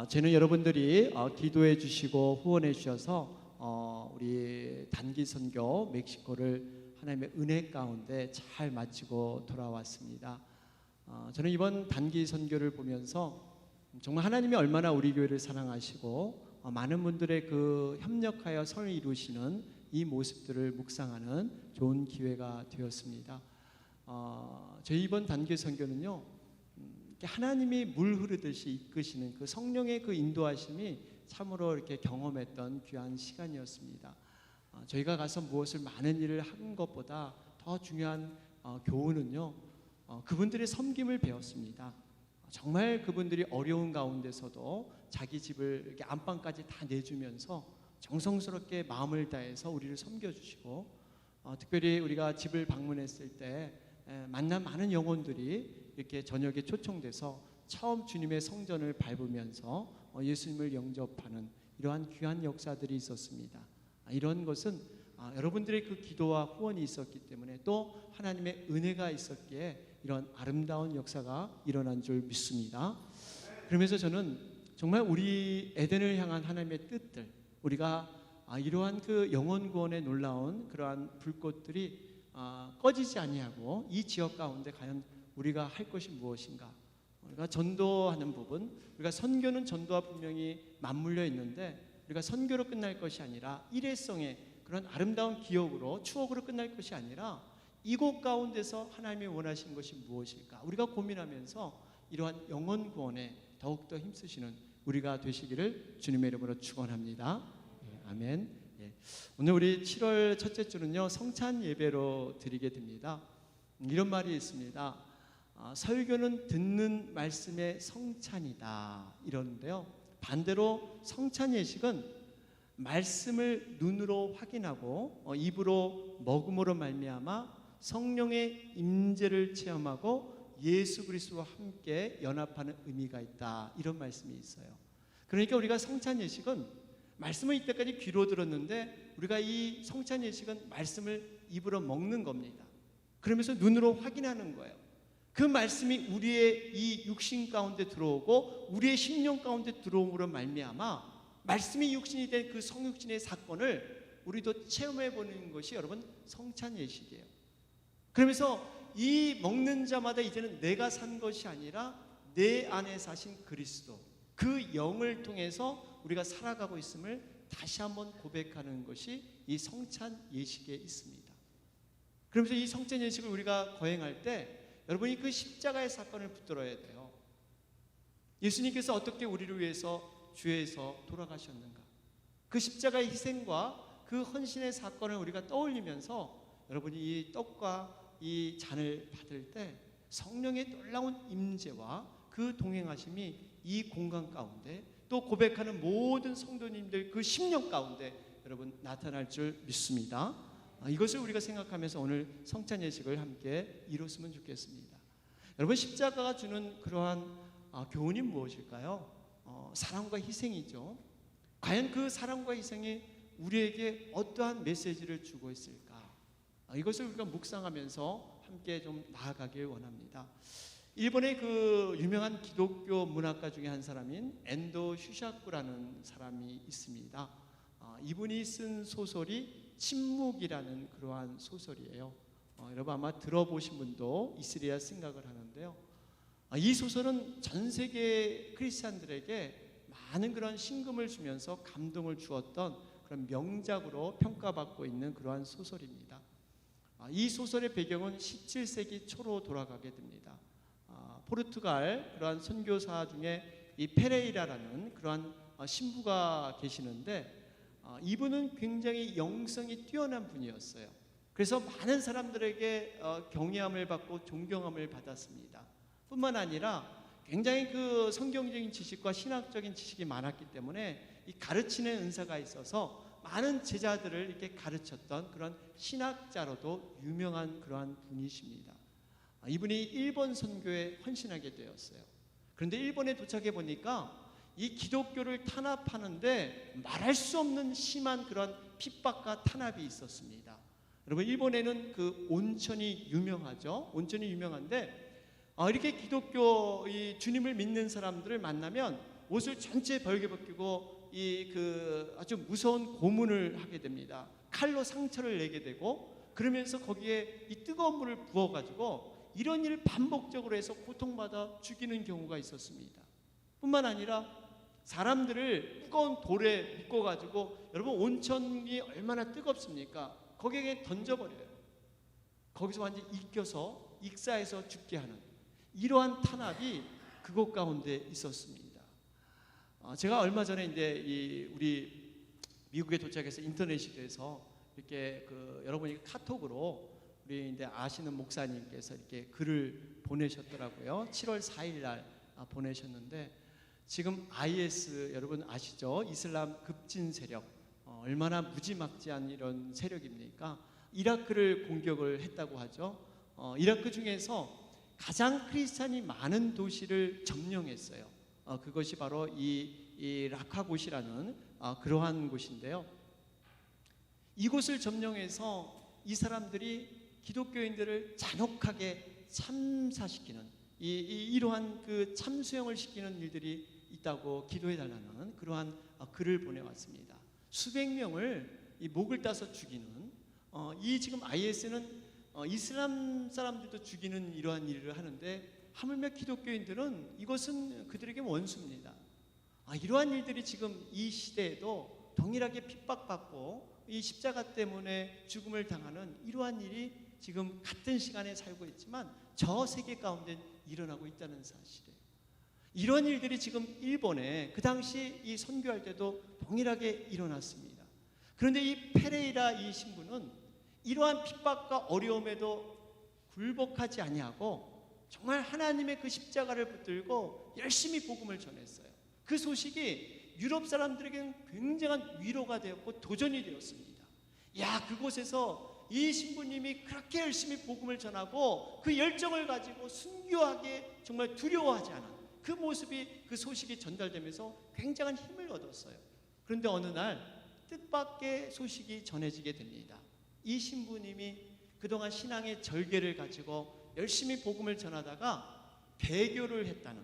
저는 여러분들이 기도해 주시고 후원해 주셔서 우리 단기 선교 멕시코를 하나님의 은혜 가운데 잘 마치고 돌아왔습니다. 저는 이번 단기 선교를 보면서 정말 하나님이 얼마나 우리 교회를 사랑하시고 많은 분들의 그 협력하여 선을 이루시는 이 모습들을 묵상하는 좋은 기회가 되었습니다. 저희 이번 단기 선교는요, 하나님이 물 흐르듯이 이끄시는 그 성령의 그 인도하심이 참으로 이렇게 경험했던 귀한 시간이었습니다. 저희가 가서 무엇을 많은 일을 한 것보다 더 중요한 교훈은요, 그분들의 섬김을 배웠습니다. 정말 그분들이 어려운 가운데서도 자기 집을 이렇게 안방까지 다 내주면서 정성스럽게 마음을 다해서 우리를 섬겨주시고, 특별히 우리가 집을 방문했을 때 만난 많은 영혼들이 이렇게 저녁에 초청돼서 처음 주님의 성전을 밟으면서 예수님을 영접하는 이러한 귀한 역사들이 있었습니다. 이런 것은 여러분들의 그 기도와 후원이 있었기 때문에 또 하나님의 은혜가 있었기에 이런 아름다운 역사가 일어난 줄 믿습니다. 그러면서 저는 정말 우리 에덴을 향한 하나님의 뜻들, 우리가 이러한 그 영혼 구원의 놀라운 그러한 불꽃들이 꺼지지 아니하고 이 지역 가운데 과연 우리가 할 것이 무엇인가? 우리가 전도하는 부분, 우리가 선교는 전도와 분명히 맞물려 있는데 우리가 선교로 끝날 것이 아니라 일회성의 그런 아름다운 기억으로 추억으로 끝날 것이 아니라 이곳 가운데서 하나님이 원하신 것이 무엇일까? 우리가 고민하면서 이러한 영혼 구원에 더욱더 힘쓰시는 우리가 되시기를 주님의 이름으로 축원합니다. 아멘. 오늘 우리 7월 첫째 주는요, 성찬 예배로 드리게 됩니다. 이런 말이 있습니다. 설교는 듣는 말씀의 성찬이다 이러는데요, 반대로 성찬 예식은 말씀을 눈으로 확인하고 입으로 먹음으로 말미암아 성령의 임재를 체험하고 예수 그리스도와 함께 연합하는 의미가 있다, 이런 말씀이 있어요. 그러니까 우리가 성찬 예식은 말씀을 이때까지 귀로 들었는데 우리가 이 성찬 예식은 말씀을 입으로 먹는 겁니다. 그러면서 눈으로 확인하는 거예요. 그 말씀이 우리의 이 육신 가운데 들어오고 우리의 심령 가운데 들어옴으로 말미암아 말씀이 육신이 된 그 성육신의 사건을 우리도 체험해 보는 것이 여러분 성찬 예식이에요. 그러면서 이 먹는 자마다 이제는 내가 산 것이 아니라 내 안에 사신 그리스도, 그 영을 통해서 우리가 살아가고 있음을 다시 한번 고백하는 것이 이 성찬 예식에 있습니다. 그러면서 이 성찬 예식을 우리가 거행할 때 여러분이 그 십자가의 사건을 붙들어야 돼요. 예수님께서 어떻게 우리를 위해서 주에서 돌아가셨는가, 그 십자가의 희생과 그 헌신의 사건을 우리가 떠올리면서 여러분이 이 떡과 이 잔을 받을 때 성령의 놀라운 임재와 그 동행하심이 이 공간 가운데 또 고백하는 모든 성도님들 그 심령 가운데 여러분 나타날 줄 믿습니다. 이것을 우리가 생각하면서 오늘 성찬 예식을 함께 이뤘으면 좋겠습니다. 여러분, 십자가가 주는 그러한 교훈이 무엇일까요? 사랑과 희생이죠. 과연 그 사랑과 희생이 우리에게 어떠한 메시지를 주고 있을까? 이것을 우리가 묵상하면서 함께 좀 나아가길 원합니다. 일본의 그 유명한 기독교 문학가 중에 한 사람인 엔도 슈샤쿠라는 사람이 있습니다. 이분이 쓴 소설이 침묵이라는 그러한 소설이에요. 여러분 아마 들어보신 분도 있으리야 생각을 하는데요, 이 소설은 전 세계 크리스찬들에게 많은 그런 신금을 주면서 감동을 주었던 그런 명작으로 평가받고 있는 그러한 소설입니다. 이 소설의 배경은 17세기 초로 돌아가게 됩니다. 포르투갈 그러한 선교사 중에 이 페레이라라는 그러한 신부가 계시는데 이분은 굉장히 영성이 뛰어난 분이었어요. 그래서 많은 사람들에게 경외함을 받고 존경함을 받았습니다. 뿐만 아니라 굉장히 그 성경적인 지식과 신학적인 지식이 많았기 때문에 이 가르치는 은사가 있어서 많은 제자들을 이렇게 가르쳤던 그런 신학자로도 유명한 그러한 분이십니다. 이분이 일본 선교에 헌신하게 되었어요. 그런데 일본에 도착해 보니까 이 기독교를 탄압하는데 말할 수 없는 심한 그런 핍박과 탄압이 있었습니다. 여러분, 일본에는 그 온천이 유명하죠. 온천이 유명한데 이렇게 기독교 이 주님을 믿는 사람들을 만나면 옷을 전체 벌게 벗기고 아주 무서운 고문을 하게 됩니다. 칼로 상처를 내게 되고, 그러면서 거기에 이 뜨거운 물을 부어가지고 이런 일을 반복적으로 해서 고통받아 죽이는 경우가 있었습니다. 뿐만 아니라 사람들을 뜨거운 돌에 묶어가지고, 여러분 온천이 얼마나 뜨겁습니까? 거기에 던져버려요. 거기서 완전히 익혀서 익사해서 죽게 하는 이러한 탄압이 그곳 가운데 있었습니다. 제가 얼마 전에 이제 우리 미국에 도착해서 인터넷이 돼서 이렇게 여러분이 카톡으로 우리 이제 아시는 목사님께서 이렇게 글을 보내셨더라고요. 7월 4일 날 보내셨는데, 지금 IS 여러분 아시죠? 이슬람 급진 세력, 얼마나 무지막지한 이런 세력입니까? 이라크를 공격을 했다고 하죠. 이라크 중에서 가장 크리스찬이 많은 도시를 점령했어요. 그것이 바로 이 라카곳이라는 그러한 곳인데요. 이곳을 점령해서 이 사람들이 기독교인들을 잔혹하게 참사시키는 이러한 그 참수형을 시키는 일들이 있다고 기도해달라는 그러한 글을 보내왔습니다. 수백 명을 목을 따서 죽이는 지금 IS는 이슬람 사람들도 죽이는 이러한 일을 하는데, 하물며 기독교인들은 이것은 그들에게 원수입니다. 이러한 일들이 지금 이 시대에도 동일하게 핍박받고 이 십자가 때문에 죽음을 당하는 이러한 일이 지금 같은 시간에 살고 있지만 저 세계 가운데 일어나고 있다는 사실이에요. 이런 일들이 지금 일본에 그 당시 이 선교할 때도 동일하게 일어났습니다. 그런데 이 페레이라 이 신부는 이러한 핍박과 어려움에도 굴복하지 아니하고 정말 하나님의 그 십자가를 붙들고 열심히 복음을 전했어요. 그 소식이 유럽 사람들에게는 굉장한 위로가 되었고 도전이 되었습니다. 그곳에서 이 신부님이 그렇게 열심히 복음을 전하고 그 열정을 가지고 순교하게 정말 두려워하지 않은 그 모습이, 그 소식이 전달되면서 굉장한 힘을 얻었어요. 그런데 어느 날 뜻밖의 소식이 전해지게 됩니다. 이 신부님이 그동안 신앙의 절개를 가지고 열심히 복음을 전하다가 배교를 했다는,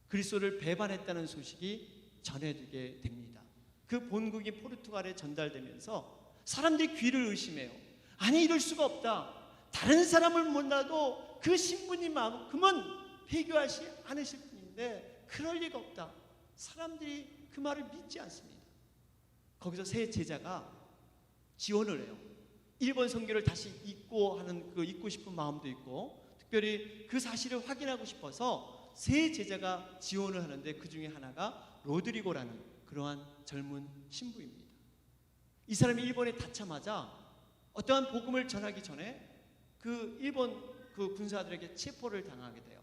그리스도를 배반했다는 소식이 전해지게 됩니다. 그 본국이 포르투갈에 전달되면서 사람들이 귀를 의심해요. 아니, 이럴 수가 없다. 다른 사람을 몰라도 그 신부님만큼은 배교하지 않으실 분인데 그럴 리가 없다. 사람들이 그 말을 믿지 않습니다. 거기서 새 제자가 지원을 해요. 일본 선교를 다시 잊고 싶은 마음도 있고, 특별히 그 사실을 확인하고 싶어서 새 제자가 지원을 하는데, 그 중에 하나가 로드리고라는 그러한 젊은 신부입니다. 이 사람이 일본에 닿자마자 어떠한 복음을 전하기 전에 그 일본 그 군사들에게 체포를 당하게 돼요.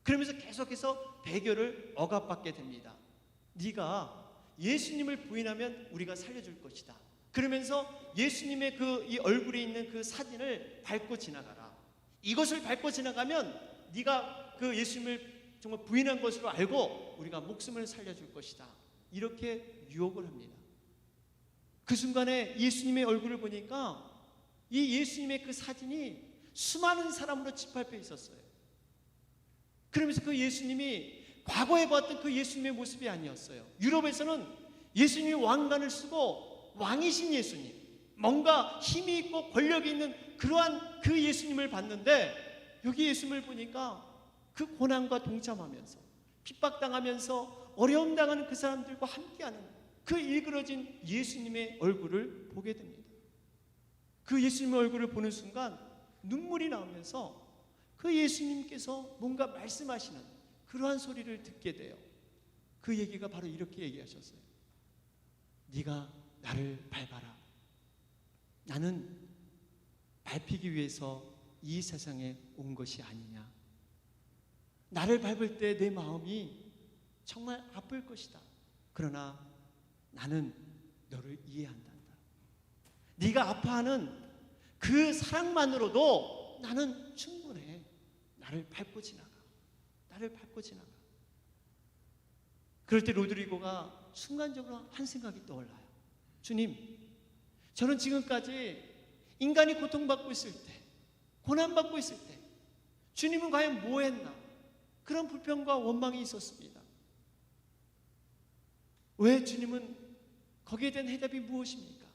그러면서 계속해서 배교를 억압받게 됩니다. 네가 예수님을 부인하면 우리가 살려줄 것이다. 그러면서 예수님의 이 얼굴에 있는 그 사진을 밟고 지나가라. 이것을 밟고 지나가면 네가 그 예수님을 정말 부인한 것으로 알고 우리가 목숨을 살려줄 것이다. 이렇게 유혹을 합니다. 그 순간에 예수님의 얼굴을 보니까 이 예수님의 그 사진이 수많은 사람으로 짓밟혀 있었어요. 그러면서 그 예수님이 과거에 봤던 그 예수님의 모습이 아니었어요. 유럽에서는 예수님이 왕관을 쓰고 왕이신 예수님, 뭔가 힘이 있고 권력이 있는 그러한 그 예수님을 봤는데, 여기 예수님을 보니까 그 고난과 동참하면서 핍박당하면서 어려움 당하는 그 사람들과 함께하는 그 일그러진 예수님의 얼굴을 보게 됩니다. 그 예수님의 얼굴을 보는 순간 눈물이 나오면서 그 예수님께서 뭔가 말씀하시는 그러한 소리를 듣게 돼요. 그 얘기가 바로 이렇게 얘기하셨어요. 네가 나를 밟아라. 나는 밟히기 위해서 이 세상에 온 것이 아니냐. 나를 밟을 때 내 마음이 정말 아플 것이다. 그러나 나는 너를 이해한단다. 네가 아파하는 그 사랑만으로도 나는 충분해. 나를 밟고 지나가. 나를 밟고 지나가. 그럴 때 로드리고가 순간적으로 한 생각이 떠올라요. 주님, 저는 지금까지 인간이 고통받고 있을 때, 고난받고 있을 때 주님은 과연 뭐 했나? 그런 불평과 원망이 있었습니다. 왜 주님은 거기에 대한 해답이 무엇입니까?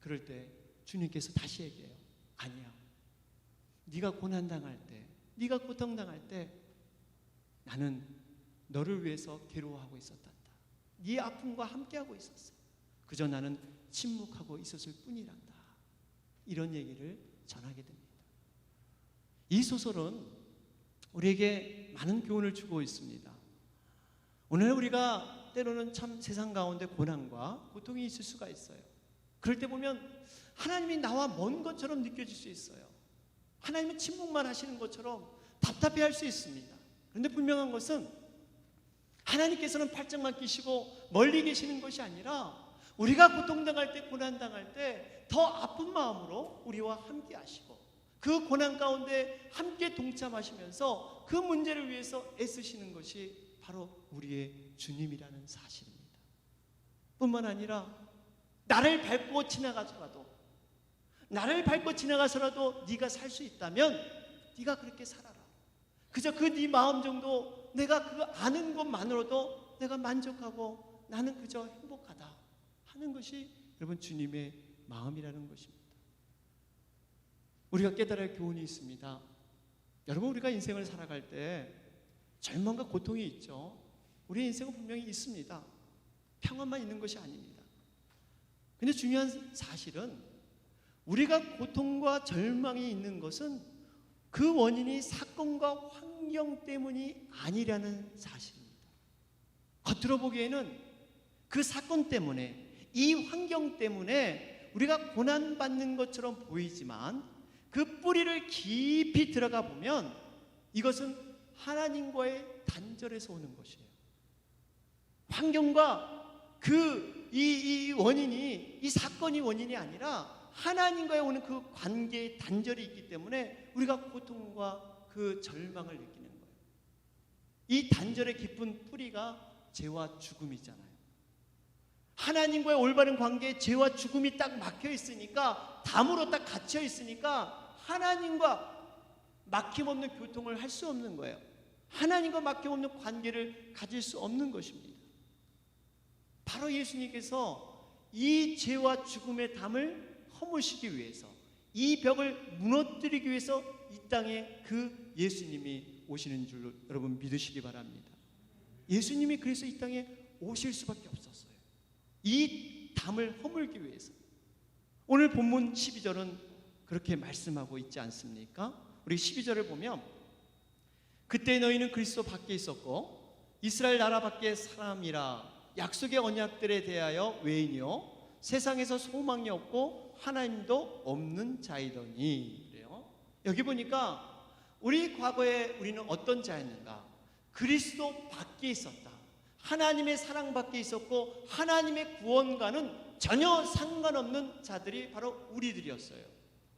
그럴 때 주님께서 다시 얘기해요. 아니야. 네가 고난당할 때, 네가 고통당할 때 나는 너를 위해서 괴로워하고 있었단다. 네 아픔과 함께하고 있었어. 그저 나는 침묵하고 있었을 뿐이란다. 이런 얘기를 전하게 됩니다. 이 소설은 우리에게 많은 교훈을 주고 있습니다. 오늘 우리가 때로는 참 세상 가운데 고난과 고통이 있을 수가 있어요. 그럴 때 보면 하나님이 나와 먼 것처럼 느껴질 수 있어요. 하나님은 침묵만 하시는 것처럼 답답해할 수 있습니다. 그런데 분명한 것은 하나님께서는 팔짱만 끼시고 멀리 계시는 것이 아니라 우리가 고통당할 때, 고난당할 때 더 아픈 마음으로 우리와 함께 하시고 그 고난 가운데 함께 동참하시면서 그 문제를 위해서 애쓰시는 것이 바로 우리의 주님이라는 사실입니다. 뿐만 아니라 나를 밟고 지나가서라도 네가 살 수 있다면 네가 그렇게 살아라. 그저 그 네 마음 정도 내가 그거 아는 것만으로도 내가 만족하고 나는 그저 행복하다 하는 것이 여러분 주님의 마음이라는 것입니다. 우리가 깨달을 교훈이 있습니다. 여러분 우리가 인생을 살아갈 때 절망과 고통이 있죠. 우리의 인생은 분명히 있습니다. 평안만 있는 것이 아닙니다. 근데 중요한 사실은 우리가 고통과 절망이 있는 것은 그 원인이 사건과 환경 때문이 아니라는 사실입니다. 겉으로 보기에는 그 사건 때문에 이 환경 때문에 우리가 고난받는 것처럼 보이지만 그 뿌리를 깊이 들어가 보면 이것은 하나님과의 단절에서 오는 것이에요. 환경과 이 원인이, 이 사건이 원인이 아니라 하나님과의 오는 그 관계의 단절이 있기 때문에 우리가 고통과 그 절망을 느끼는 거예요. 이 단절의 깊은 뿌리가 죄와 죽음이잖아요. 하나님과의 올바른 관계에 죄와 죽음이 딱 막혀 있으니까, 담으로 딱 갇혀 있으니까 하나님과 막힘없는 교통을 할 수 없는 거예요. 하나님과 막힘없는 관계를 가질 수 없는 것입니다. 바로 예수님께서 이 죄와 죽음의 담을 허무시기 위해서, 이 벽을 무너뜨리기 위해서 이 땅에 그 예수님이 오시는 줄로 여러분 믿으시기 바랍니다. 예수님이 그래서 이 땅에 오실 수밖에 없었어요. 이 담을 허물기 위해서. 오늘 본문 12절은 그렇게 말씀하고 있지 않습니까? 우리 12절을 보면 그때 너희는 그리스도 밖에 있었고 이스라엘 나라 밖에 사람이라 약속의 언약들에 대하여 외인이요 세상에서 소망이 없고 하나님도 없는 자이더니. 그래요. 여기 보니까 우리 과거에 우리는 어떤 자였는가? 그리스도 밖에 있었다. 하나님의 사랑 밖에 있었고 하나님의 구원과는 전혀 상관없는 자들이 바로 우리들이었어요.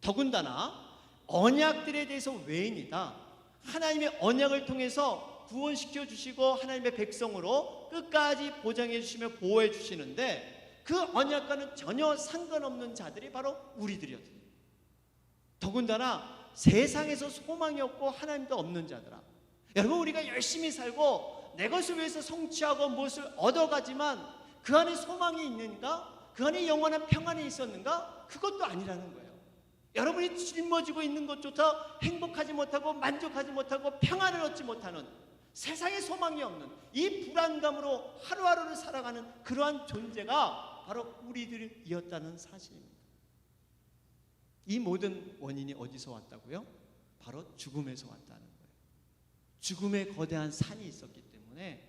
더군다나 언약들에 대해서 외인이다. 하나님의 언약을 통해서 구원시켜 주시고 하나님의 백성으로 끝까지 보장해 주시며 보호해 주시는데 그 언약과는 전혀 상관없는 자들이 바로 우리들이었어요. 더군다나 세상에서 소망이 없고 하나님도 없는 자들아. 여러분 우리가 열심히 살고 내 것을 위해서 성취하고 무엇을 얻어가지만 그 안에 소망이 있는가? 그 안에 영원한 평안이 있었는가? 그것도 아니라는 거예요. 여러분이 짊어지고 있는 것조차 행복하지 못하고 만족하지 못하고 평안을 얻지 못하는 세상에 소망이 없는 이 불안감으로 하루하루를 살아가는 그러한 존재가 바로 우리들이었다는 사실입니다. 이 모든 원인이 어디서 왔다고요? 바로 죽음에서 왔다는 거예요. 죽음의 거대한 산이 있었기 때문에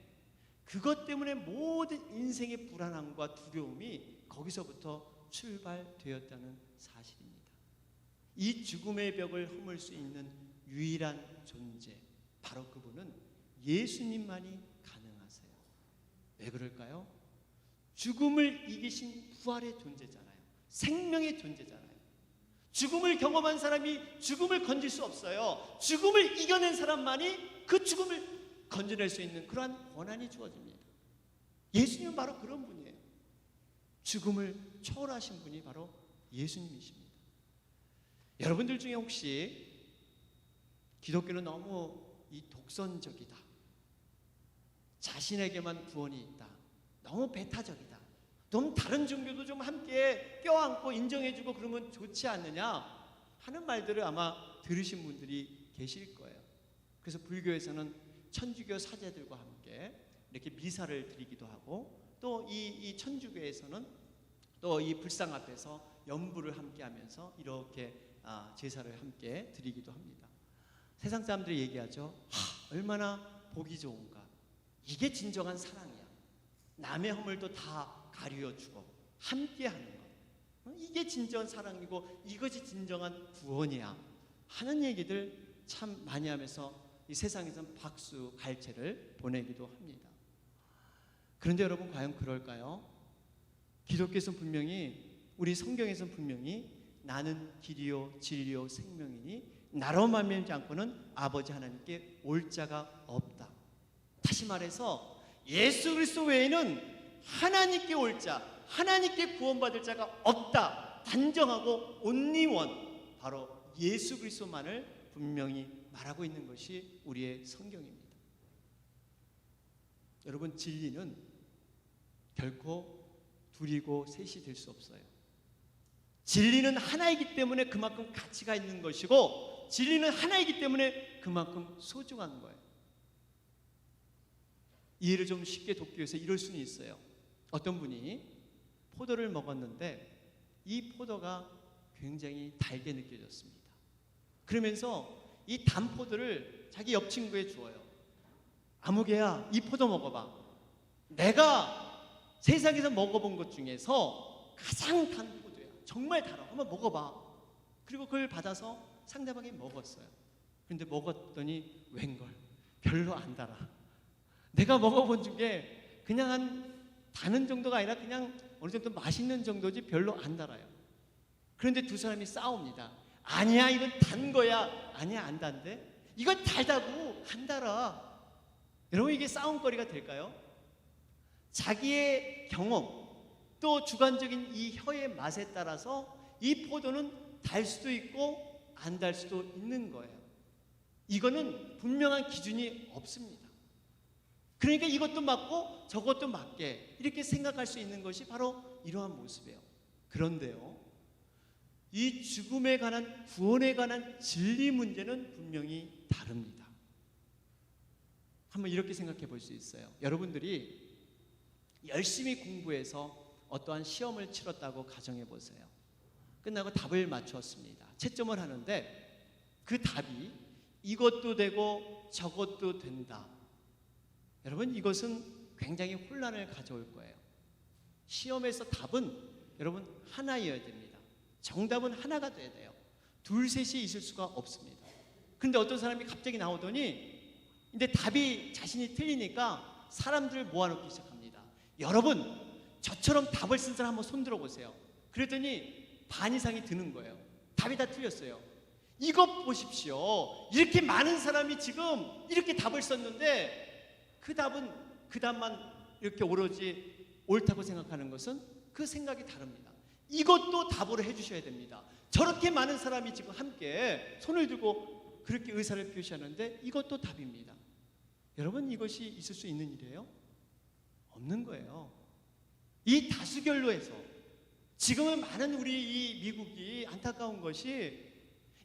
그것 때문에 모든 인생의 불안함과 두려움이 거기서부터 출발되었다는 사실입니다. 이 죽음의 벽을 허물 수 있는 유일한 존재, 바로 그분은 예수님만이 가능하세요. 왜 그럴까요? 죽음을 이기신 부활의 존재잖아요. 생명의 존재잖아요. 죽음을 경험한 사람이 죽음을 건질 수 없어요. 죽음을 이겨낸 사람만이 그 죽음을 건져낼 수 있는 그러한 권한이 주어집니다. 예수님은 바로 그런 분이에요. 죽음을 초월하신 분이 바로 예수님이십니다. 여러분들 중에 혹시 기독교는 너무 이 독선적이다, 자신에게만 구원이 있다, 너무 배타적이다. 너무 다른 종교도 좀 함께 껴안고 인정해주고 그러면 좋지 않느냐 하는 말들을 아마 들으신 분들이 계실 거예요. 그래서 불교에서는 천주교 사제들과 함께 이렇게 미사를 드리기도 하고, 또 이 천주교에서는 또 이 불상 앞에서 연부를 함께 하면서 이렇게 제사를 함께 드리기도 합니다. 세상 사람들이 얘기하죠. 얼마나 보기 좋은가. 이게 진정한 사랑이야. 남의 허물도 다 가려주고 함께 하는 것. 이게 진정한 사랑이고 이것이 진정한 구원이야 하는 얘기들 참 많이 하면서 이 세상에서는 박수 갈채를 보내기도 합니다. 그런데 여러분, 과연 그럴까요? 기독교에서는 분명히, 우리 성경에서는 분명히 나는 길이요 진리요 생명이니 나로 말미암지 않고는 아버지 하나님께 올 자가 없다. 다시 말해서 예수 그리스도 외에는 하나님께 올 자, 하나님께 구원받을 자가 없다. 단정하고 only one, 바로 예수 그리스도만을 분명히 말하고 있는 것이 우리의 성경입니다. 여러분, 진리는 결코 둘이고 셋이 될 수 없어요. 진리는 하나이기 때문에 그만큼 가치가 있는 것이고, 진리는 하나이기 때문에 그만큼 소중한 거예요. 이해를 좀 쉽게 돕기 위해서 이럴 수는 있어요. 어떤 분이 포도를 먹었는데 이 포도가 굉장히 달게 느껴졌습니다. 그러면서 이 단 포도를 자기 옆 친구에 주어요. 아무개야, 이 포도 먹어봐. 내가 세상에서 먹어본 것 중에서 가장 단 포도야. 정말 달아. 한번 먹어봐. 그리고 그걸 받아서 상대방이 먹었어요. 그런데 먹었더니 웬걸 별로 안 달아. 내가 먹어본 중에 그냥 한 다는 정도가 아니라 그냥 어느 정도 맛있는 정도지 별로 안 달아요. 그런데 두 사람이 싸웁니다. 아니야, 이건 단 거야. 아니야, 안 단데. 이건 달다고 안 달아. 여러분, 이게 싸움거리가 될까요? 자기의 경험, 또 주관적인 이 혀의 맛에 따라서 이 포도는 달 수도 있고 안 달 수도 있는 거예요. 이거는 분명한 기준이 없습니다. 그러니까 이것도 맞고 저것도 맞게 이렇게 생각할 수 있는 것이 바로 이러한 모습이에요. 그런데요, 이 죽음에 관한, 구원에 관한 진리 문제는 분명히 다릅니다. 한번 이렇게 생각해 볼 수 있어요. 여러분들이 열심히 공부해서 어떠한 시험을 치렀다고 가정해 보세요. 끝나고 답을 맞추었습니다. 채점을 하는데 그 답이 이것도 되고 저것도 된다. 여러분, 이것은 굉장히 혼란을 가져올 거예요. 시험에서 답은 여러분 하나여야 됩니다. 정답은 하나가 돼야 돼요. 둘, 셋이 있을 수가 없습니다. 그런데 어떤 사람이 갑자기 나오더니 근데 답이 자신이 틀리니까 사람들을 모아놓기 시작합니다. 여러분, 저처럼 답을 쓴 사람 한번 손 들어보세요. 그랬더니 반 이상이 드는 거예요. 답이 다 틀렸어요. 이것 보십시오. 이렇게 많은 사람이 지금 이렇게 답을 썼는데 그 답만 이렇게 오로지 옳다고 생각하는 것은 그 생각이 다릅니다. 이것도 답으로 해주셔야 됩니다. 저렇게 많은 사람이 지금 함께 손을 들고 그렇게 의사를 표시하는데 이것도 답입니다. 여러분, 이것이 있을 수 있는 일이에요? 없는 거예요. 이 다수결로에서 지금은 많은 우리 이 미국이 안타까운 것이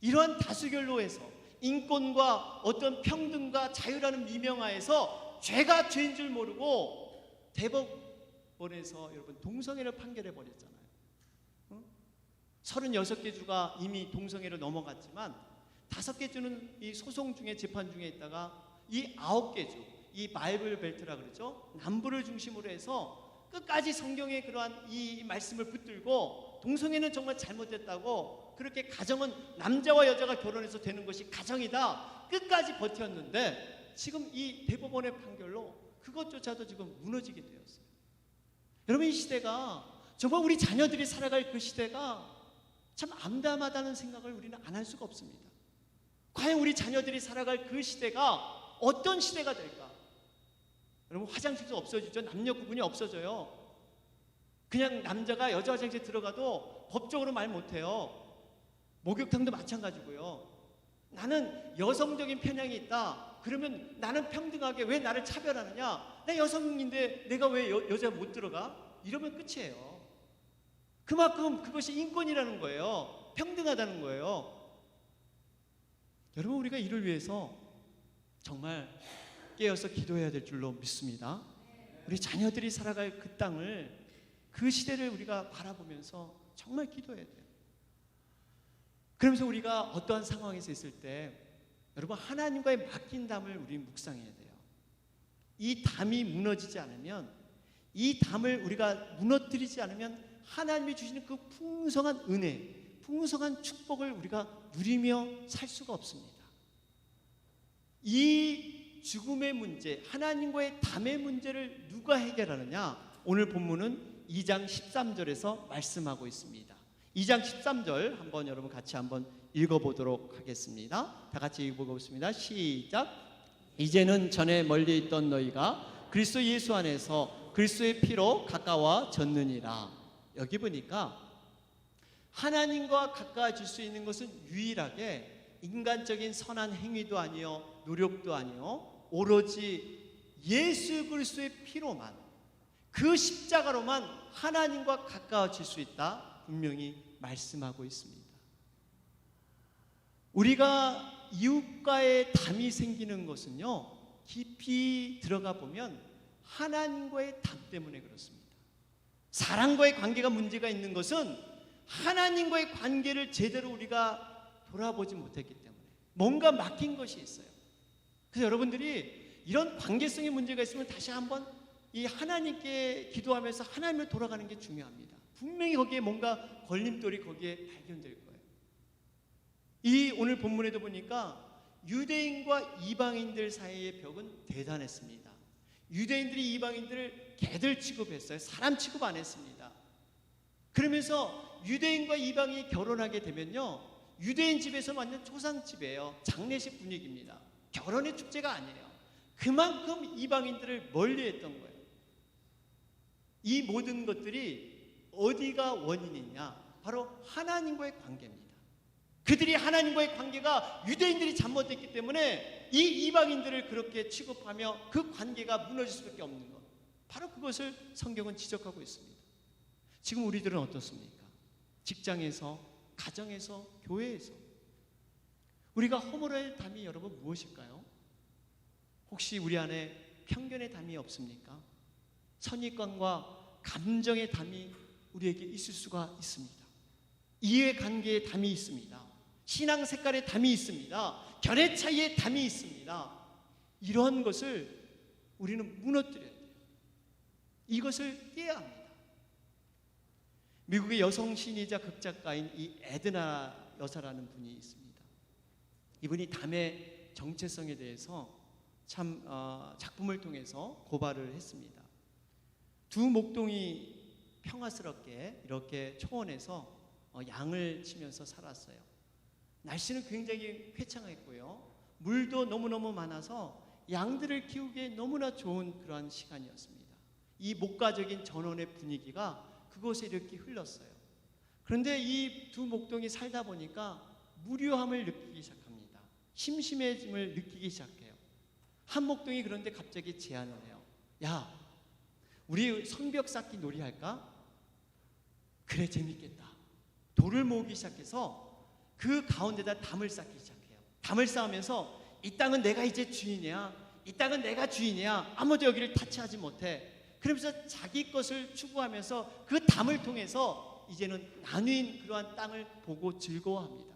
이러한 다수결로에서 인권과 어떤 평등과 자유라는 미명하에서 죄가 죄인 줄 모르고 대법원에서 여러분 동성애를 판결해 버렸잖아요. 36개 주가 이미 동성애로 넘어갔지만 5개 주는 이 소송 중에 재판 중에 있다가 이 9개 주, 이 바이블 벨트라 그러죠. 남부를 중심으로 해서 끝까지 성경의 그러한 이 말씀을 붙들고 동성애는 정말 잘못됐다고, 그렇게 가정은 남자와 여자가 결혼해서 되는 것이 가정이다, 끝까지 버텼는데 지금 이 대법원의 판결로 그것조차도 지금 무너지게 되었어요. 여러분, 이 시대가 정말 우리 자녀들이 살아갈 그 시대가 참 암담하다는 생각을 우리는 안 할 수가 없습니다. 과연 우리 자녀들이 살아갈 그 시대가 어떤 시대가 될까? 여러분, 화장실도 없어지죠. 남녀 구분이 없어져요. 그냥 남자가 여자 화장실에 들어가도 법적으로 말 못해요. 목욕탕도 마찬가지고요. 나는 여성적인 편향이 있다. 그러면 나는 평등하게 왜 나를 차별하느냐? 나 여성인데 내가 왜 여자 못 들어가? 이러면 끝이에요. 그만큼 그것이 인권이라는 거예요. 평등하다는 거예요. 여러분, 우리가 이를 위해서 정말 깨어서 기도해야 될 줄로 믿습니다. 우리 자녀들이 살아갈 그 땅을, 그 시대를 우리가 바라보면서 정말 기도해야 돼요. 그러면서 우리가 어떠한 상황에서 있을 때 여러분, 하나님과의 맡긴 담을 우리 묵상해야 돼요. 이 담이 무너지지 않으면, 이 담을 우리가 무너뜨리지 않으면 하나님이 주시는 그 풍성한 은혜, 풍성한 축복을 우리가 누리며 살 수가 없습니다. 이 죽음의 문제, 하나님과의 담의 문제를 누가 해결하느냐? 오늘 본문은 2장 13절에서 말씀하고 있습니다. 2장 13절 한번 여러분 같이 한번 읽어보도록 하겠습니다. 다 같이 읽어보겠습니다. 시작. 이제는 전에 멀리 있던 너희가 그리스도 예수 안에서 그리스도의 피로 가까워졌느니라. 여기 보니까 하나님과 가까워질 수 있는 것은 유일하게 인간적인 선한 행위도 아니요, 노력도 아니요, 오로지 예수 그리스도의 피로만, 그 십자가로만 하나님과 가까워질 수 있다, 분명히 말씀하고 있습니다. 우리가 이웃과의 담이 생기는 것은요, 깊이 들어가 보면 하나님과의 담 때문에 그렇습니다. 사람과의 관계가 문제가 있는 것은 하나님과의 관계를 제대로 우리가 돌아보지 못했기 때문에 뭔가 막힌 것이 있어요. 그래서 여러분들이 이런 관계성의 문제가 있으면 다시 한번 이 하나님께 기도하면서 하나님을 돌아가는 게 중요합니다. 분명히 거기에 뭔가 걸림돌이 거기에 발견될 거예요. 이 오늘 본문에도 보니까 유대인과 이방인들 사이의 벽은 대단했습니다. 유대인들이 이방인들을 개들 취급했어요. 사람 취급 안 했습니다. 그러면서 유대인과 이방인이 결혼하게 되면요, 유대인 집에서 완전 초상집이에요. 장례식 분위기입니다. 결혼의 축제가 아니에요. 그만큼 이방인들을 멀리했던 거예요. 이 모든 것들이 어디가 원인이냐? 바로 하나님과의 관계입니다. 그들이 하나님과의 관계가 유대인들이 잘못했기 때문에 이 이방인들을 그렇게 취급하며 그 관계가 무너질 수밖에 없는 것, 바로 그것을 성경은 지적하고 있습니다. 지금 우리들은 어떻습니까? 직장에서, 가정에서, 교회에서 우리가 허물어야 할 담이 여러분 무엇일까요? 혹시 우리 안에 편견의 담이 없습니까? 선입관과 감정의 담이 우리에게 있을 수가 있습니다. 이해관계의 담이 있습니다. 신앙 색깔의 담이 있습니다. 결의 차이의 담이 있습니다. 이러한 것을 우리는 무너뜨려야 돼요. 이것을 깨야 합니다. 미국의 여성 시인이자 극작가인 이 에드나 여사라는 분이 있습니다. 이분이 담의 정체성에 대해서 참 작품을 통해서 고발을 했습니다. 두 목동이 평화스럽게 이렇게 초원에서 양을 치면서 살았어요. 날씨는 굉장히 회창했고요, 물도 너무너무 많아서 양들을 키우기에 너무나 좋은 그러한 시간이었습니다. 이 목가적인 전원의 분위기가 그곳에 이렇게 흘렀어요. 그런데 이 두 목동이 살다 보니까 무료함을 느끼기 시작합니다. 심심해짐을 느끼기 시작해요. 한 목동이 그런데 갑자기 제안을 해요. 야, 우리 성벽 쌓기 놀이 할까? 그래, 재밌겠다. 돌을 모으기 시작해서 그 가운데다 담을 쌓기 시작해요. 담을 쌓으면서 이 땅은 내가 이제 주인이야, 이 땅은 내가 주인이야, 아무도 여기를 타치하지 못해. 그러면서 자기 것을 추구하면서 그 담을 통해서 이제는 나누인 그러한 땅을 보고 즐거워합니다.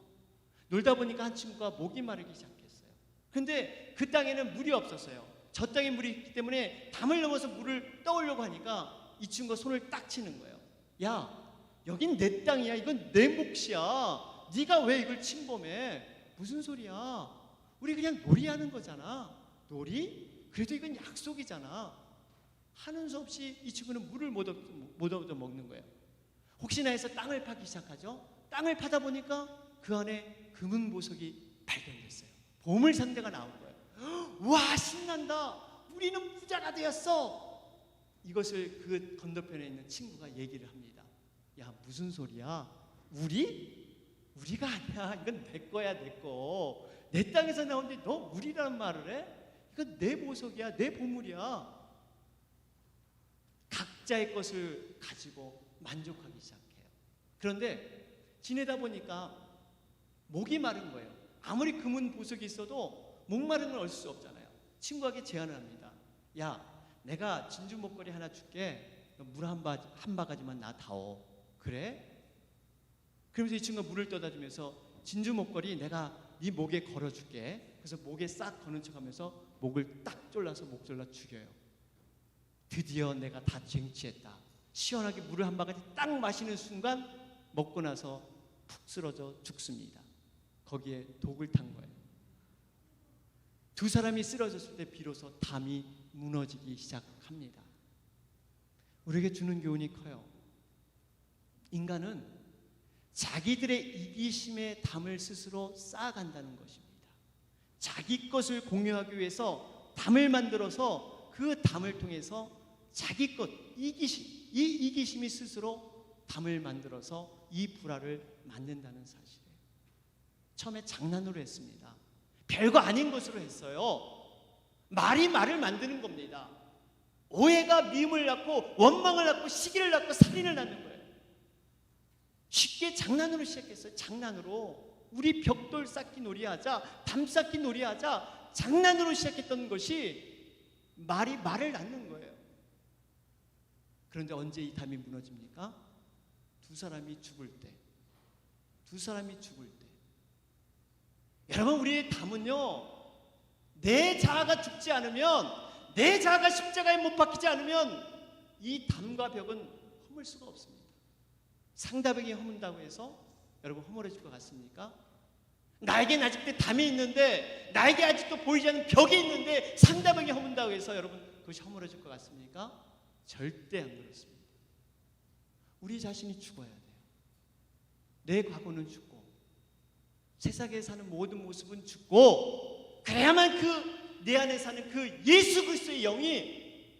놀다 보니까 한 친구가 목이 마르기 시작했어요. 근데 그 땅에는 물이 없었어요. 저 땅에 물이 있기 때문에 담을 넘어서 물을 떠오려고 하니까 이 친구가 손을 딱 치는 거예요. 야, 여긴 내 땅이야. 이건 내 몫이야. 네가 왜 이걸 침범해? 무슨 소리야? 우리 그냥 놀이하는 거잖아. 놀이? 그래도 이건 약속이잖아. 하는 수 없이 이 친구는 물을 못 얻어 먹는 거예요. 혹시나 해서 땅을 파기 시작하죠. 땅을 파다 보니까 그 안에 금은 보석이 발견됐어요. 보물상자가 나온 거예요. 와, 신난다. 우리는 부자가 되었어. 이것을 그 건너편에 있는 친구가 얘기를 합니다. 야, 무슨 소리야? 우리가 아니야. 이건 내 거야, 내 거. 내 땅에서 나오는데 너 우리라는 말을 해? 이건 내 보석이야, 내 보물이야. 각자의 것을 가지고 만족하기 시작해요. 그런데 지내다 보니까 목이 마른 거예요. 아무리 금은 보석이 있어도 목마른 걸 얻을 수 없잖아요. 친구에게 제안을 합니다. 야, 내가 진주 목걸이 하나 줄게. 물 한 바가지만 나 다오. 그래? 그러면서 이 친구가 물을 떠다 주면서 진주 목걸이 내가 네 목에 걸어줄게. 그래서 목에 싹 거는 척하면서 목을 딱 졸라서 목 졸라 죽여요. 드디어 내가 다 쟁취했다. 시원하게 물을 한 바가지 딱 마시는 순간 먹고 나서 푹 쓰러져 죽습니다. 거기에 독을 탄 거예요. 두 사람이 쓰러졌을 때 비로소 담이 무너지기 시작합니다. 우리에게 주는 교훈이 커요. 인간은 자기들의 이기심의 담을 스스로 쌓아간다는 것입니다. 자기 것을 공유하기 위해서 담을 만들어서 그 담을 통해서 자기 것, 이기심, 이 이기심이 스스로 담을 만들어서 이 불화를 만든다는 사실이에요. 처음에 장난으로 했습니다. 별거 아닌 것으로 했어요. 말이 말을 만드는 겁니다. 오해가 미움을 낳고 원망을 낳고 시기를 낳고 살인을 낳는 거예요. 쉽게 장난으로 시작했어요. 장난으로. 우리 벽돌 쌓기 놀이하자, 담 쌓기 놀이하자, 장난으로 시작했던 것이 말이 말을 낳는 거예요. 그런데 언제 이 담이 무너집니까? 두 사람이 죽을 때. 두 사람이 죽을 때. 여러분, 우리의 담은요, 내 자아가 죽지 않으면, 내 자아가 십자가에 못 박히지 않으면 이 담과 벽은 허물 수가 없습니다. 상다벽이 허문다고 해서 여러분 허물해질 것 같습니까? 나에겐 아직도 담이 있는데, 나에게 아직도 보이지 않는 벽이 있는데 상다벽이 허문다고 해서 여러분 그것이 허물해질 것 같습니까? 절대 안 그렇습니다. 우리 자신이 죽어야 돼요. 내 과거는 죽고 세상에 사는 모든 모습은 죽고, 그래야만 그 내 안에 사는 그 예수 그리스도의 영이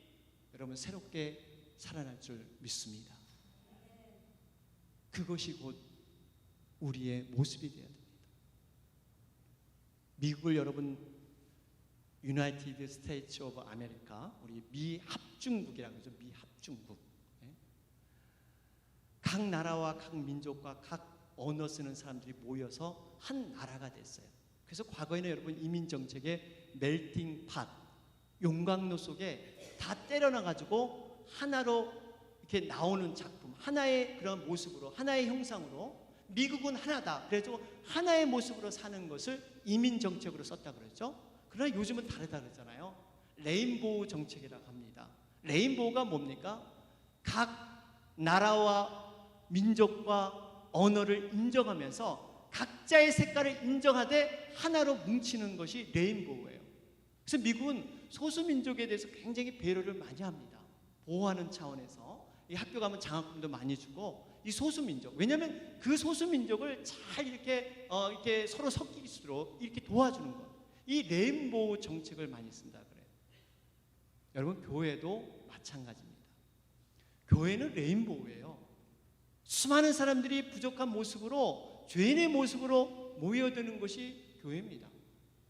여러분 새롭게 살아날 줄 믿습니다. 그것이 곧 우리의 모습이 되어야 됩니다. 미국을 여러분 유나이티드 스테이츠 오브 아메리카, 우리 미합중국이라고 하죠. 미합중국. 각 나라와 각 민족과 각 언어 쓰는 사람들이 모여서 한 나라가 됐어요. 그래서 과거에는 여러분 이민정책의 멜팅 팟, 용광로 속에 다 때려놔가지고 하나로 이렇게 나오는 작품, 하나의 그런 모습으로, 하나의 형상으로, 미국은 하나다. 그래서 하나의 모습으로 사는 것을 이민 정책으로 썼다 그랬죠. 그러나 요즘은 다르다 그랬잖아요. 레인보우 정책이라고 합니다. 레인보우가 뭡니까? 각 나라와 민족과 언어를 인정하면서 각자의 색깔을 인정하되 하나로 뭉치는 것이 레인보우예요. 그래서 미국은 소수민족에 대해서 굉장히 배려를 많이 합니다. 보호하는 차원에서 이 학교 가면 장학금도 많이 주고, 이 소수민족, 왜냐하면 그 소수민족을 잘 이렇게 서로 섞일수록 이렇게 도와주는 것, 이 레인보우 정책을 많이 쓴다 그래요. 여러분, 교회도 마찬가지입니다. 교회는 레인보우예요. 수많은 사람들이 부족한 모습으로, 죄인의 모습으로 모여드는 것이 교회입니다.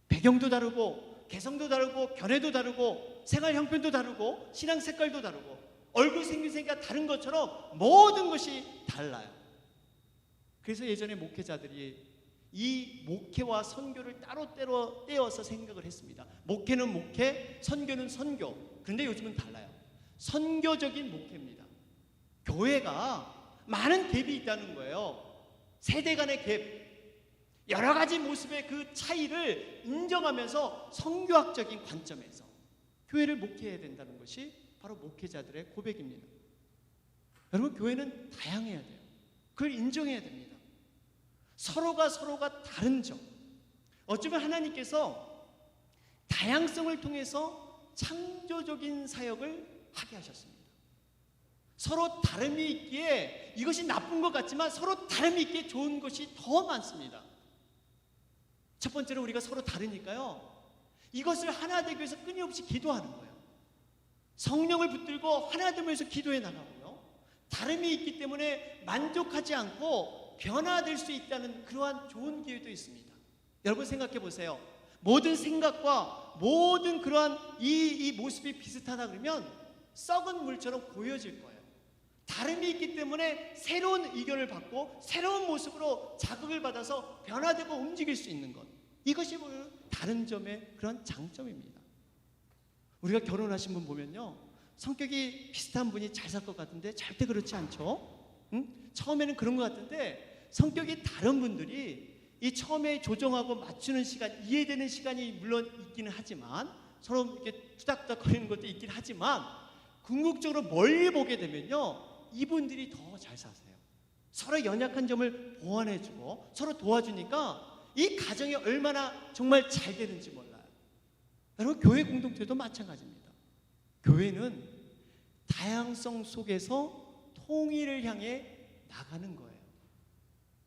배경도 다르고 개성도 다르고 견해도 다르고 생활 형편도 다르고 신앙 색깔도 다르고 얼굴 생김새가 다른 것처럼 모든 것이 달라요. 그래서 예전에 목회자들이 이 목회와 선교를 따로 떼어서 생각을 했습니다. 목회는 목회, 선교는 선교. 그런데 요즘은 달라요. 선교적인 목회입니다. 교회가 많은 갭이 있다는 거예요. 세대 간의 갭, 여러 가지 모습의 그 차이를 인정하면서 선교학적인 관점에서 교회를 목회해야 된다는 것이 바로 목회자들의 고백입니다. 여러분, 교회는 다양해야 돼요. 그걸 인정해야 됩니다. 서로가 다른 점, 어쩌면 하나님께서 다양성을 통해서 창조적인 사역을 하게 하셨습니다. 서로 다름이 있기에 이것이 나쁜 것 같지만 서로 다름이 있기에 좋은 것이 더 많습니다. 첫 번째로 우리가 서로 다르니까요, 이것을 하나 되기 위해서 끊임없이 기도하는 거예요. 성령을 붙들고 하나 되면서 기도해 나가고요, 다름이 있기 때문에 만족하지 않고 변화될 수 있다는 그러한 좋은 기회도 있습니다. 여러분 생각해 보세요. 모든 생각과 모든 그러한 이 모습이 비슷하다 그러면 썩은 물처럼 고여질 거예요. 다름이 있기 때문에 새로운 의견을 받고 새로운 모습으로 자극을 받아서 변화되고 움직일 수 있는 것, 이것이 바로 다른 점의 그런 장점입니다. 우리가 결혼하신 분 보면요, 성격이 비슷한 분이 잘 살 것 같은데 절대 그렇지 않죠? 처음에는 그런 것 같은데 성격이 다른 분들이 이 처음에 조정하고 맞추는 시간, 이해되는 시간이 물론 있기는 하지만, 서로 이렇게 투닥투닥 거리는 것도 있긴 하지만, 궁극적으로 멀리 보게 되면요, 이분들이 더 잘 사세요. 서로 연약한 점을 보완해주고 서로 도와주니까 이 가정이 얼마나 정말 잘 되는지 몰라요. 여러분, 교회 공동체도 마찬가지입니다. 교회는 다양성 속에서 통일을 향해 나가는 거예요.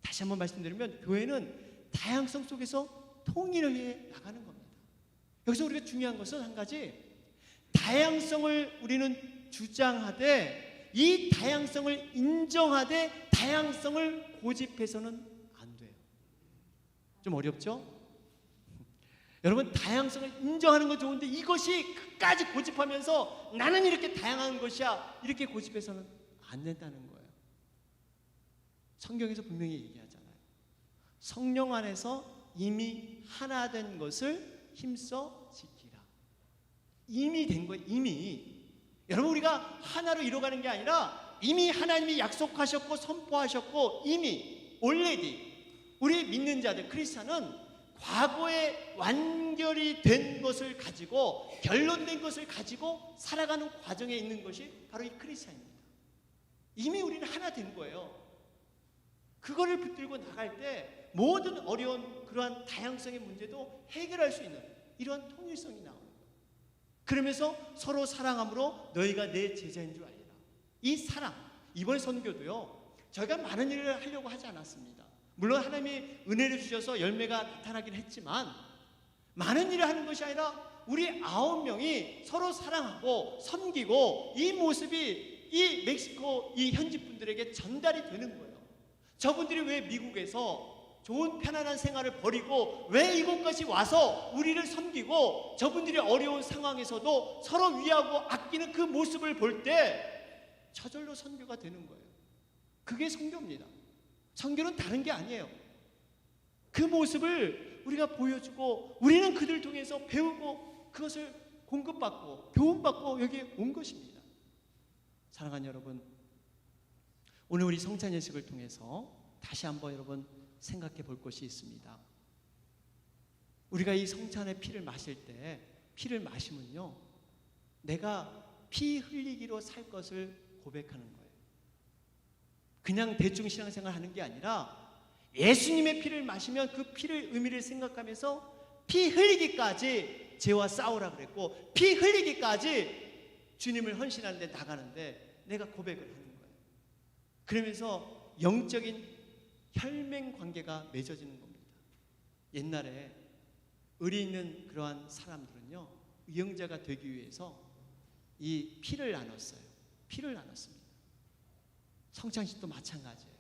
다시 한번 말씀드리면, 교회는 다양성 속에서 통일을 해 나가는 겁니다. 여기서 우리가 중요한 것은 한 가지, 다양성을 우리는 주장하되 이 다양성을 인정하되 다양성을 고집해서는 안 돼요. 좀 어렵죠? 여러분, 다양성을 인정하는 건 좋은데 이것이 끝까지 고집하면서 나는 이렇게 다양한 것이야, 이렇게 고집해서는 안 된다는 거예요. 성경에서 분명히 얘기하잖아요. 성령 안에서 이미 하나 된 것을 힘써 지키라. 이미 된 거예요. 이미. 여러분, 우리가 하나로 이루어가는 게 아니라 이미 하나님이 약속하셨고 선포하셨고, 이미 already 우리 믿는 자들, 크리스찬은 과거에 완결이 된 것을 가지고, 결론된 것을 가지고 살아가는 과정에 있는 것이 바로 이 크리스찬입니다. 이미 우리는 하나 된 거예요. 그거를 붙들고 나갈 때 모든 어려운 그러한 다양성의 문제도 해결할 수 있는 이러한 통일성이 나오는 거예요. 그러면서 서로 사랑함으로 너희가 내 제자인 줄 알리라. 이 사랑, 이번 선교도요, 저희가 많은 일을 하려고 하지 않았습니다. 물론 하나님이 은혜를 주셔서 열매가 나타나긴 했지만, 많은 일을 하는 것이 아니라 우리 9명이 서로 사랑하고 섬기고, 이 모습이 이 멕시코 이 현지 분들에게 전달이 되는 거예요. 저분들이 왜 미국에서 좋은 편안한 생활을 버리고 왜 이곳까지 와서 우리를 섬기고, 저분들이 어려운 상황에서도 서로 위하고 아끼는 그 모습을 볼 때 저절로 선교가 되는 거예요. 그게 선교입니다. 선교는 다른 게 아니에요. 그 모습을 우리가 보여주고 우리는 그들 통해서 배우고 그것을 공급받고 교훈받고 여기에 온 것입니다. 사랑하는 여러분, 오늘 우리 성찬 예식을 통해서 다시 한번 여러분 생각해 볼 것이 있습니다. 우리가 이 성찬의 피를 마실 때, 피를 마시면요, 내가 피 흘리기로 살 것을 고백하는 거예요. 그냥 대충 신앙생활 하는 게 아니라 예수님의 피를 마시면 그 피를 의미를 생각하면서 피 흘리기까지 죄와 싸우라 그랬고, 피 흘리기까지 주님을 헌신하는 데 나가는데 내가 고백을 하는 거예요. 그러면서 영적인 혈맹 관계가 맺어지는 겁니다. 옛날에 의리 있는 그러한 사람들은요, 의형제가 되기 위해서 이 피를 나눴어요. 피를 나눴습니다. 성찬식도 마찬가지예요.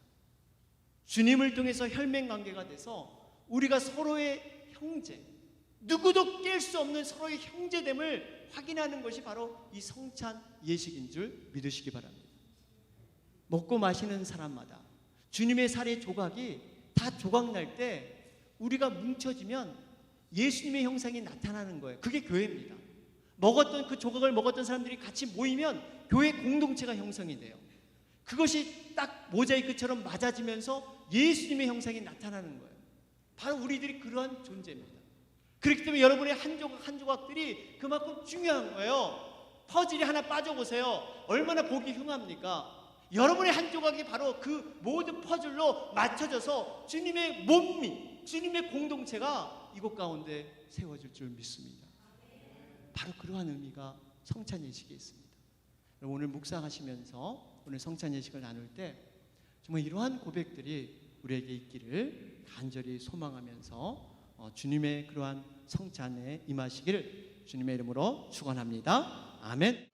주님을 통해서 혈맹 관계가 돼서 우리가 서로의 형제, 누구도 깰 수 없는 서로의 형제됨을 확인하는 것이 바로 이 성찬 예식인 줄 믿으시기 바랍니다. 먹고 마시는 사람마다 주님의 살의 조각이 다 조각날 때 우리가 뭉쳐지면 예수님의 형상이 나타나는 거예요. 그게 교회입니다. 먹었던 그 조각을 먹었던 사람들이 같이 모이면 교회 공동체가 형성이 돼요. 그것이 딱 모자이크처럼 맞아지면서 예수님의 형상이 나타나는 거예요. 바로 우리들이 그러한 존재입니다. 그렇기 때문에 여러분의 한 조각 한 조각들이 그만큼 중요한 거예요. 퍼즐이 하나 빠져보세요. 얼마나 보기 흉합니까? 여러분의 한 조각이 바로 그 모든 퍼즐로 맞춰져서 주님의 몸이, 주님의 공동체가 이곳 가운데 세워질 줄 믿습니다. 바로 그러한 의미가 성찬 예식에 있습니다. 오늘 묵상하시면서 오늘 성찬 예식을 나눌 때 정말 이러한 고백들이 우리에게 있기를 간절히 소망하면서 주님의 그러한 성찬에 임하시기를 주님의 이름으로 축원합니다. 아멘.